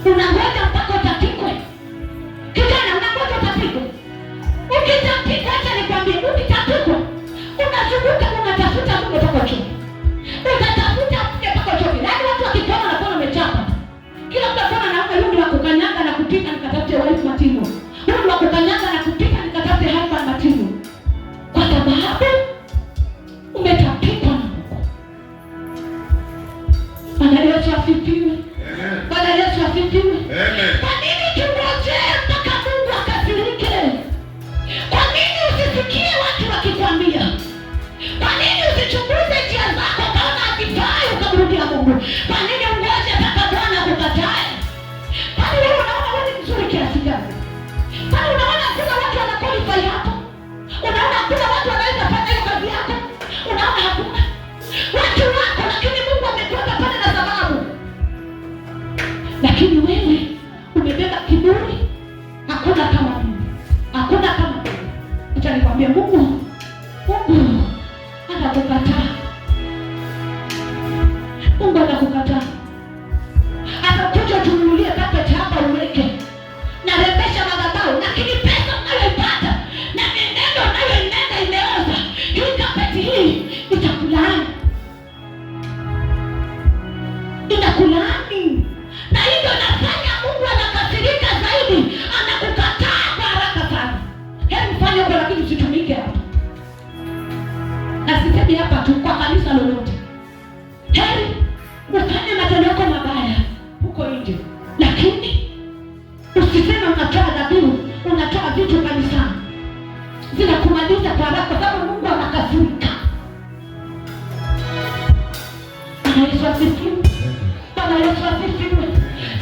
Unangoja mpaka utapikwe. Kijana, unangoja utapikwe. Ukitapikwa, acha nikwambie, ukitapikwa unazunguka unatafuta Mungu mpaka choki. Utatafuta Mungu mpaka choki. Yaani watu wakikuona na kuona umechapa. Kila mtu anaona naona yule wa kukanyaga na kupika nikatafute wali matino. Yule wa kukanyaga na kupika nikatafute hapa matino. Kwa sababu umetapikwa na Mungu. Bwana Yesu asifiwe. Amen. Bwana Yesu asifiwe. Amen. Kwa nini tungoje mpaka Mungu akasirike? Kwa nini usisikie watu wakikwambia? Kwa nini usichunguze njia zako kaona akifai ukamrudia Mungu? Kwa nini ungoje mpaka Bwana akukatae? Kwani wewe unaona wewe ni mzuri kiasi gani? Kwani unaona kuna watu wana qualify hapo? Unaona kuna watu wanaweza fanya hiyo kazi yako? Unaona hakuna watu wako, lakini Mungu amekuweka pale na sababu. Lakini wewe umebeba kiburi. Hakuna kama Mungu. Hakuna kama Mungu. Acha nikwambie, Mungu anakukataa. Mungu anakukataa. Atakuja tununulie carpet hapa uweke. Na rembesha madhabahu, lakini pesa unayoipata na mienendo unayoenenda imeoza. Hii carpet hii itakulaani. Itakulaani. Na hivyo nafanya Mungu anakasirika zaidi. Anakukataa kwa haraka sana. Hebu fanya kwa lakini usitumike hapa. Na sisemi hapa tu, kwa kanisa lolote. Heri ufanye matendo yako mabaya huko nje, lakini usiseme unatoa dhabihu, unatoa vitu kanisani. Zinakumaliza kwa haraka kwa sababu Mungu anakasirika. Bwana Yesu asifiwe. Bwana Yesu asifiwe.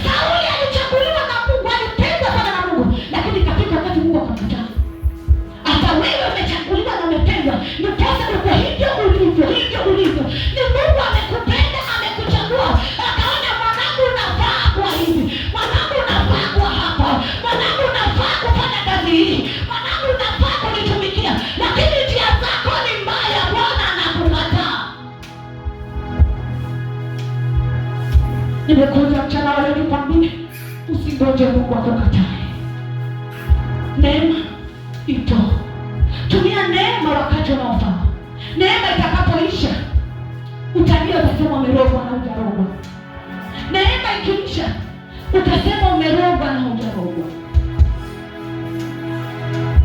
Sauli alichaguliwa na Mungu, alipendwa sana na Mungu, lakini katika wakati Mungu akamkataa. Hata wewe umechaguliwa na umependwa, ndiposa uko hivyo ulivyo, hivyo ulivyo. Ni Mungu amekupenda, amekuchagua. Akaona mwanangu unafaa kwa hivi, mwanangu unafaa kwa hapa, mwanangu unafaa kufanya kazi hii, mwanangu unafaa kunitumikia, lakini njia zako ni mbaya. Bwana anakukataa. Nimekuja mchana wa leo nikwambie, usingoje Mungu akukatae. Neema ipo. Tumia neema wakati unaofaa. Neema itakapoisha, utalia utasema umerogwa na hujarogwa. Neema ikiisha, utasema umerogwa na hujarogwa.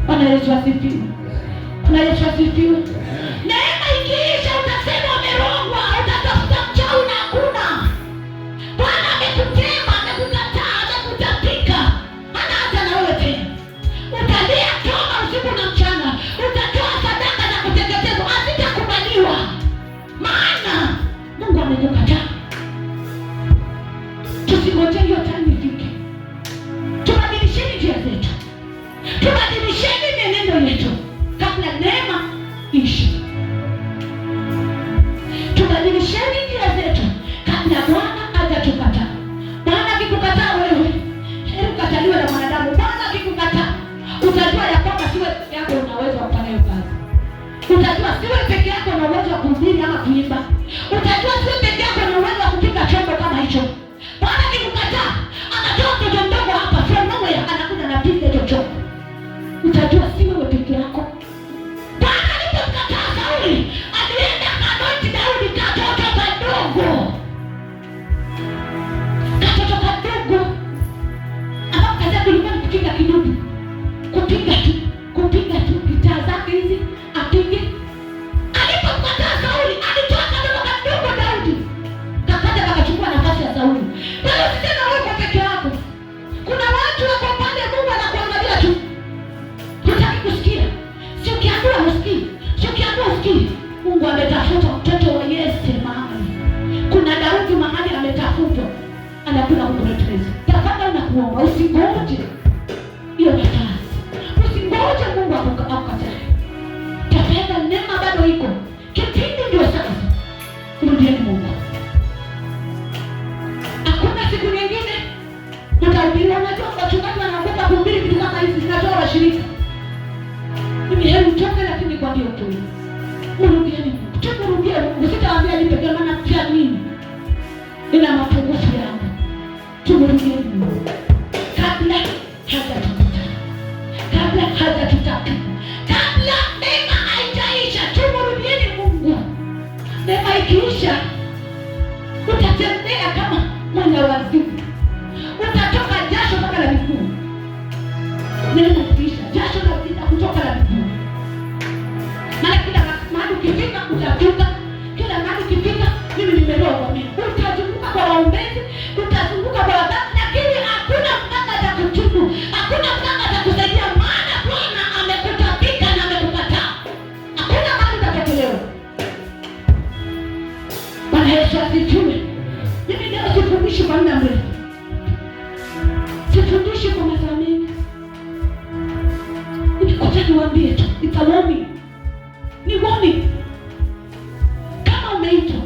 Bwana Yesu asifiwe. Bwana Yesu asifiwe. Neema ikiisha, utasema umerogwa, utatafuta mchawi na hakuna. Bwana amekutema, amekukataa, amekutapika. Hana hata na wewe tena. Utalia toba usiku na mchana. Utatoa sadaka na kuteketezwa, hazitakubaliwa. Maana Mungu amekukataa. Tusingoje hiyo time ifike. Tubadilisheni njia zetu. Tubadilisheni mienendo yetu kabla neema ishe. Tubadilisheni njia zetu kabla Bwana hajatukataa. Bwana akikukataa wewe, heri ukataliwe na mwanadamu. Bwana akikukataa, utajua ya kwamba siwe peke yako unaweza kufanya hiyo kazi. Utajua siwe peke yako una uwezo wa kuhubiri ama kuimba. Utajua siwe peke yako una uwezo wa kupiga chombo kama hicho. Bwana akikukataa, anatoa mtoto mdogo hapa from nowhere, anakuja na piga hicho chombo. Utajua siwe peke yako. Bwana alipomkataa Sauli, alienda anointi Daudi katoto kadogo. Katoto kadogo. Ambapo kazi yake ilikuwa ni kupiga kidudu. Kupiga tu gitaa zake hizi apige. Alipomkataa Sauli, alitoa katoto kadogo Daudi. Kakaja kakachukua nafasi ya Sauli. Kwa hiyo tena wewe kwa peke yako. Kuna watu wako pale Mungu anakuangalia tu. Hutaki kusikia. Sio kiambiwa usikii. Sio kiambiwa usikii. Mungu ametafuta mtoto wa Yese mahali. Kuna Daudi mahali ametafutwa. Anakula kumreplace. Tafadhali nakuomba usingoje hiyo nafasi. Usingoje Mungu akukatae. Tafadhali, neema bado iko. Kipindi ndio sasa. Rudieni Mungu. Hakuna siku nyingine tutahubiri. Unajua wachungaji wanaogopa kuhubiri vitu kama hivi, zinatoa washirika. Mimi heri utoke, lakini kwa ndio tu. Urudieni Mungu. Tukurudia Mungu. Sitawaambia nipe maana pia mimi nina mapungufu yangu. tumrudie Mungu kabla hajatukuta, kabla hajatutaka, kabla neema haijaisha. Tumrudieni Mungu. Neema ikiisha, utatembea kama mwana wazimu, utatoka jasho mpaka la miguu. Neema ikiisha, jasho la kutoka la miguu. Maana kila mahali ukifika utatoka, kila mahali ukifika mimi nimeroga mimi. Utazunguka kwa waombezi, utazunguka kwa wababa, lakini hakuna mganga atakutibu, hakuna mganga atakusaidia, maana Bwana amekutapika na amekukataa. Hakuna mahali utapokelewa. Bwana Yesu asifiwe. Mimi leo sifundishi kwa muda mrefu, sifundishi kwa masaa mengi. Nimekuja niwaambie tu, nitaloni ni woni. Kama umeitwa,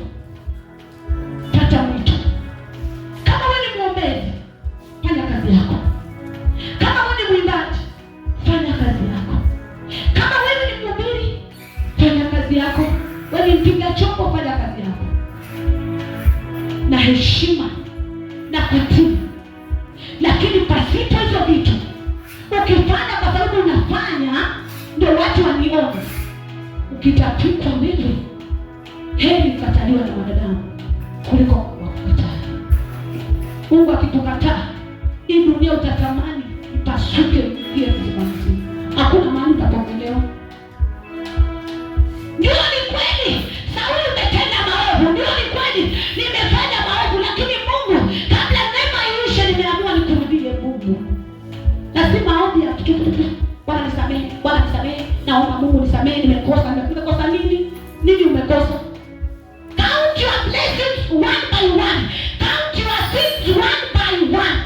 pata mwito. Kama wewe ni mwombezi, fanya kazi yako. Kama wewe ni mwimbaji, fanya kazi yako. Kama wewe ni mhubiri, fanya kazi yako. Wewe ni mpiga chombo, fanya kazi yako na heshima na kutii. Lakini pasipo hizo vitu, ukifanya kwa sababu unafanya ndio watu wanione, ukitapikwa wewe, heri ukataliwa na wanadamu kuliko wakukataa. Mungu akikukataa, hii dunia utatamani ipasuke uingie mzima mzima. Hakuna mahali utapokelewa. Ndio ni kweli Sauli umetenda maovu, ndio ni kweli nimefanya maovu, lakini Mungu, kabla neema iishe, nimeamua nikurudie Mungu. Lazima maombi ya Bwana nisamehe, Bwana nisamehe, naomba Mungu nisamehe, nimekosa. Nimekosa nini? Nini umekosa? Count your blessings one by one. Count your sins one by one.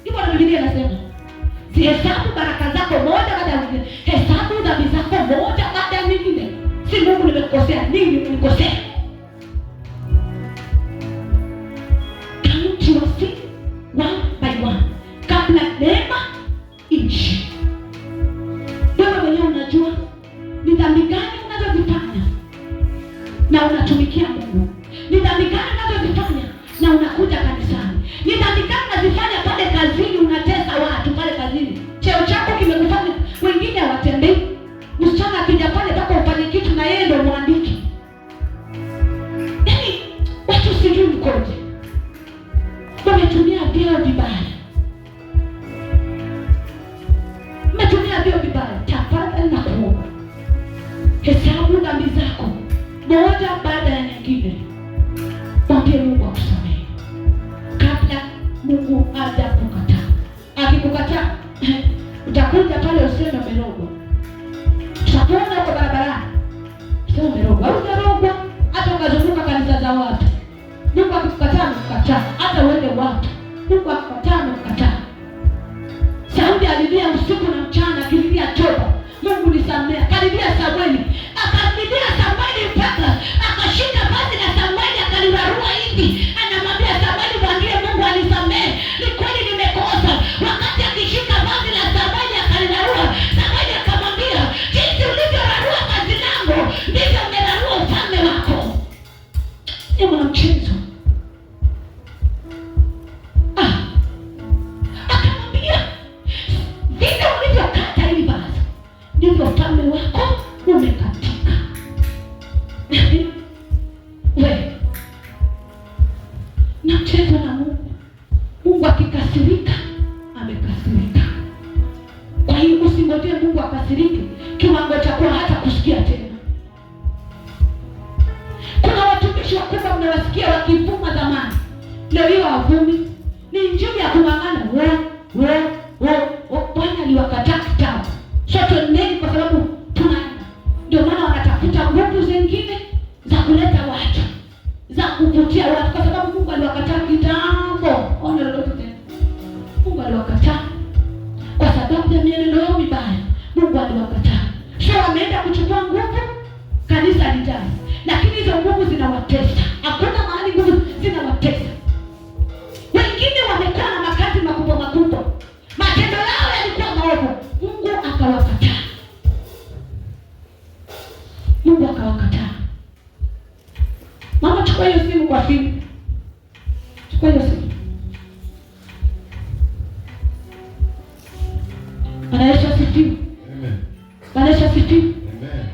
Ndipo na Biblia inasema, zihesabu baraka zako moja baada ya nyingine. Hesabu dhambi zako moja baada ya nyingine. Si Mungu nimekosea, nini nimekosea? Count your sins one by one. Kabla neema iishi. Wewe mwenyewe unajua ni dhambi gani unazozifanya na unatumikia Mungu. Ni dhambi gani unazozifanya na unakuja kanisani. Ni dhambi gani unazifanya pale kazini, unatesa watu pale kazini. Cheo chako kimekufanya wengine hawatembei. Msichana akija pale mpaka ufanye kitu na yeye ndio mwandiki. Yaani watu sijui mkoje. Wametumia vyeo vibaya. Umetumia vyeo vibaya. Tafadhali na kuomba, hesabu dhambi zako moja baada ya nyingine. Mwambie Mungu akusamehe kabla Mungu hajakukataa. Akikukataa, utakuja pale useme umerogwa. Tutakuona kwa barabarani, useme umerogwa. Hujarogwa, hata ukazunguka kanisa za watu. Mungu akikukataa, amekukataa. Hata uende watu, Mungu akikukataa, amekukataa. Sauli alilia usiku na mchana, akilia toba, Mungu nisamehe. Akalilia Samueli, akalilia Samueli mpaka akashika vazi la Samueli akalirarua hivi. Anamwambia Samueli, mwambie Mungu anisamehe, ni kweli nimekosa. Wakati akishika vazi la Samueli akalirarua, Samueli akamwambia, jinsi ulivyorarua vazi langu ndivyo umerarua ufalme wako. Ni mwana mchezo. Akamwambia, vile ulivyokata hili vazi ndivyo ufalme wako umekatika. Wewe na mchezo na Mungu. Mungu akikasirika, amekasirika. Kwa hiyo usingojee Mungu akasirike kiwango cha kuwa hata kusikia tena. Kuna watumishi wakubwa mnawasikia wakivuma zamani, leo hiyo hawavumi. Ni injili ya kung'ang'ana. Bwana aliwakataa kitabu. Sote neni kwa sababu tunaenda. Ndio maana wanatafuta nguvu zingine za kuleta watu, za kuvutia watu, kwa sababu Mungu aliwakataa kitambo. Ona lolote tena. Mungu aliwakataa kwa sababu ya mienendo yao mibaya. Mungu aliwakataa. Sio wameenda kuchukua nguvu, kanisa lijai. Lakini hizo nguvu zinawatesa. Hakuna mahali nguvu zinawatesa. Wengine wamekuwa na makazi makubwa makubwa. Matendo yao yalikuwa maovu. Mungu akawakataa. Mungu akawakataa. Mama, chukua hiyo simu kwa simu. Chukua hiyo simu. Bwana Yesu asifiwe. Amen. Bwana Yesu asifiwe. Amen.